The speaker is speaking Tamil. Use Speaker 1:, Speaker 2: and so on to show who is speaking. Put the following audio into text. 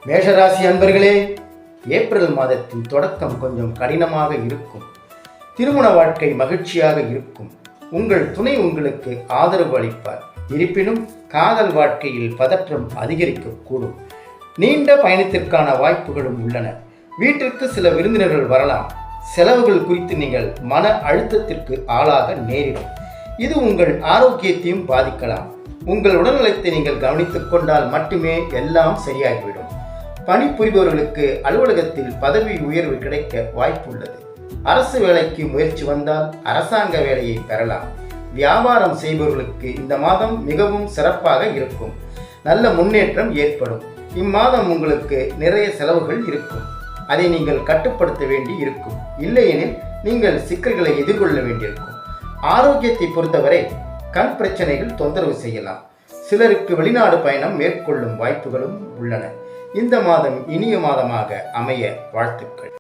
Speaker 1: மேஷராசி அன்பர்களே, ஏப்ரல் மாதத்தின் தொடக்கம் கொஞ்சம் கடினமாக இருக்கும். திருமண வாழ்க்கை மகிழ்ச்சியாக இருக்கும். உங்கள் துணை உங்களுக்கு ஆதரவு அளிப்பார். இருப்பினும் காதல் வாழ்க்கையில் பதற்றம் அதிகரிக்கக்கூடும். நீண்ட பயணத்திற்கான வாய்ப்புகளும் உள்ளன. வீட்டிற்கு சில விருந்தினர்கள் வரலாம். செலவுகள் குறித்து நீங்கள் மன அழுத்தத்திற்கு ஆளாக நேரிடும். இது உங்கள் ஆரோக்கியத்தையும் பாதிக்கலாம். உங்கள் உடல்நலத்தை நீங்கள் கவனித்துக் கொண்டால் மட்டுமே எல்லாம் சரியாகிவிடும். பணிபுரிபவர்களுக்கு அலுவலகத்தில் பதவி உயர்வு கிடைக்க வாய்ப்புள்ளது. அரசு வேலைக்கு முயற்சி வந்தால் அரசாங்க வேலையை பெறலாம். வியாபாரம் செய்பவர்களுக்கு இந்த மாதம் மிகவும் சிறப்பாக இருக்கும். நல்ல முன்னேற்றம் ஏற்படும். இம்மாதம் உங்களுக்கு நிறைய செலவுகள் இருக்கும். அதை நீங்கள் கட்டுப்படுத்த வேண்டி இருக்கும். இல்லையெனில் நீங்கள் சிக்கல்களை எதிர்கொள்ள வேண்டியிருக்கும். ஆரோக்கியத்தை பொறுத்தவரை கண் பிரச்சனைகள் தொந்தரவு செய்யலாம். சிலருக்கு வெளிநாடு பயணம் மேற்கொள்ளும் வாய்ப்புகளும் உள்ளன. இந்த மாதம் இனிய மாதமாக அமைய வாழ்த்துக்கள்.